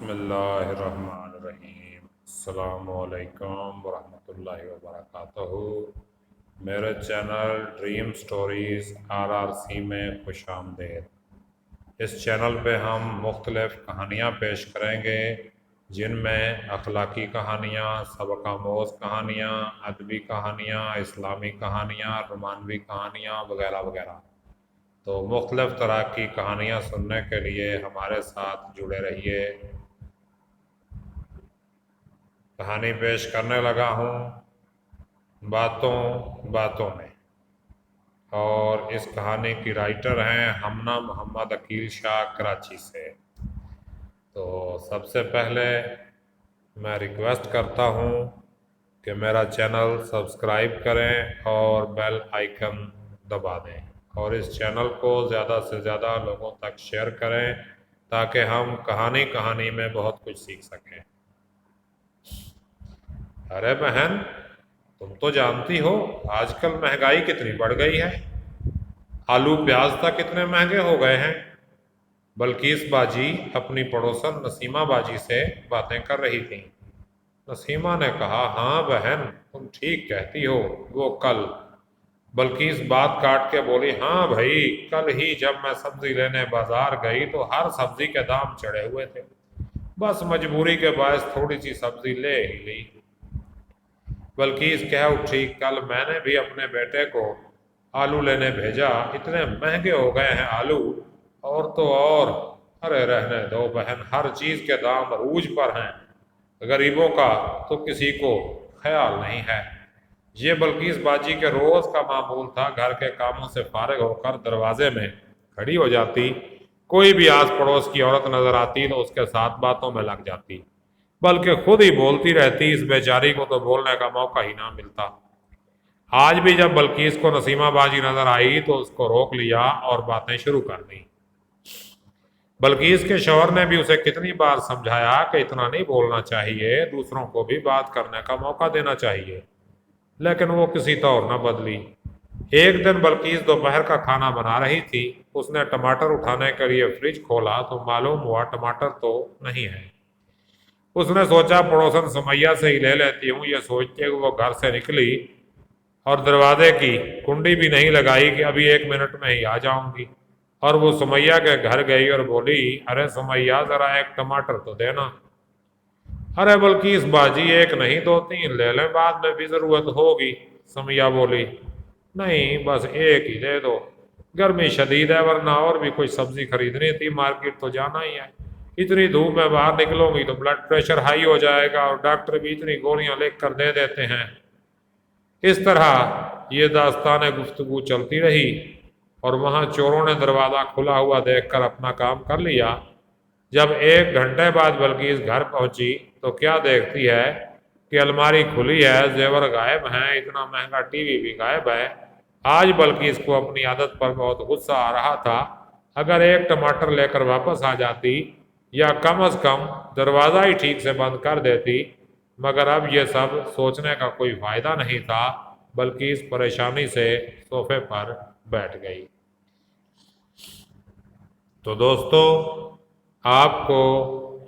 بسم اللہ الرحمن الرحیم۔ السلام علیکم ورحمۃ اللہ وبرکاتہ۔ میرے چینل ڈریم سٹوریز RRC میں خوش آمدید۔ اس چینل پہ ہم مختلف کہانیاں پیش کریں گے جن میں اخلاقی کہانیاں، سبق آموز کہانیاں، ادبی کہانیاں، اسلامی کہانیاں، رومانوی کہانیاں وغیرہ وغیرہ۔ تو مختلف طرح کی کہانیاں سننے کے لیے ہمارے ساتھ جڑے رہیے۔ کہانی پیش کرنے لگا ہوں باتوں باتوں میں، اور اس کہانی کی رائٹر ہیں ہمنا محمد عقیل شاہ کراچی سے۔ تو سب سے پہلے میں ریکویسٹ کرتا ہوں کہ میرا چینل سبسکرائب کریں اور بیل آئیکن دبا دیں، اور اس چینل کو زیادہ سے زیادہ لوگوں تک شیئر کریں تاکہ ہم کہانی کہانی میں بہت کچھ سیکھ سکیں۔ ارے بہن، تم تو جانتی ہو آج کل مہنگائی کتنی بڑھ گئی ہے، آلو پیاز تک کتنے مہنگے ہو گئے ہیں۔ بلقیس باجی اپنی پڑوسن نسیمہ باجی سے باتیں کر رہی تھیں۔ نسیمہ نے کہا، ہاں بہن تم ٹھیک کہتی ہو، وہ کل۔ بلقیس بات کاٹ کے بولی، ہاں بھائی، کل ہی جب میں سبزی لینے بازار گئی تو ہر سبزی کے دام چڑھے ہوئے تھے، بس مجبوری کے باعث تھوڑی سی سبزی لے ہی لی۔ بلقیس کہہ اٹھی، کل میں نے بھی اپنے بیٹے کو آلو لینے بھیجا، اتنے مہنگے ہو گئے ہیں آلو، اور تو اور۔ ارے رہنے دو بہن، ہر چیز کے دام عروج پر ہیں، غریبوں کا تو کسی کو خیال نہیں ہے۔ یہ بلقیس باجی کے روز کا معمول تھا۔ گھر کے کاموں سے فارغ ہو کر دروازے میں کھڑی ہو جاتی، کوئی بھی آس پڑوس کی عورت نظر آتی تو اس کے ساتھ باتوں میں لگ جاتی، بلکہ خود ہی بولتی رہتی، اس بیچاری کو تو بولنے کا موقع ہی نہ ملتا۔ آج بھی جب بلقیس کو نسیمہ باجی نظر آئی تو اس کو روک لیا اور باتیں شروع کر دیں۔ بلقیس کے شوہر نے بھی اسے کتنی بار سمجھایا کہ اتنا نہیں بولنا چاہیے، دوسروں کو بھی بات کرنے کا موقع دینا چاہیے، لیکن وہ کسی طور نہ بدلی۔ ایک دن بلقیس دوپہر کا کھانا بنا رہی تھی، اس نے ٹماٹر اٹھانے کے لیے فریج کھولا تو معلوم ہوا ٹماٹر تو نہیں ہے۔ اس نے سوچا پڑوسن سمیہ سے ہی لے لیتی ہوں، یہ سوچتے کہ وہ گھر سے نکلی اور دروازے کی کنڈی بھی نہیں لگائی کہ ابھی 1 منٹ میں ہی آ جاؤں گی، اور وہ سمیہ کے گھر گئی اور بولی، ارے سمیہ ذرا ایک ٹماٹر تو دینا۔ ارے بلقیس باجی، ایک نہیں 2 3 لے لیں، بعد میں بھی ضرورت ہوگی۔ سمیہ بولی، نہیں بس ایک ہی دے دو، گرمی شدید ہے، ورنہ اور بھی کوئی سبزی خریدنی تھی، مارکیٹ تو جانا ہی ہے، اتنی دھوپ میں باہر نکلوں گی تو بلڈ پریشر ہائی ہو جائے گا، اور ڈاکٹر بھی اتنی گولیاں لکھ کر دے دیتے ہیں۔ اس طرح یہ داستان گفتگو چلتی رہی، اور وہاں چوروں نے دروازہ کھلا ہوا دیکھ کر اپنا کام کر لیا۔ جب 1 گھنٹے بعد بلقیس گھر پہنچی تو کیا دیکھتی ہے کہ الماری کھلی ہے، زیور غائب ہیں، اتنا مہنگا ٹی وی بھی غائب ہے۔ آج بلقیس کو اپنی عادت پر بہت غصہ آ رہا تھا، اگر ایک ٹماٹر لے کر واپس آ جاتی یا کم از کم دروازہ ہی ٹھیک سے بند کر دیتی، مگر اب یہ سب سوچنے کا کوئی فائدہ نہیں تھا۔ بلقیس پریشانی سے صوفے پر بیٹھ گئی۔ تو دوستو، آپ کو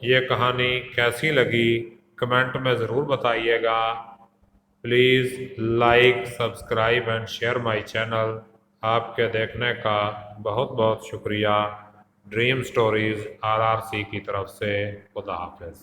یہ کہانی کیسی لگی کمنٹ میں ضرور بتائیے گا۔ Please like, subscribe and share my channel. آپ کے دیکھنے کا بہت بہت شکریہ۔ ڈریم سٹوریز RRC کی طرف سے خدا حافظ۔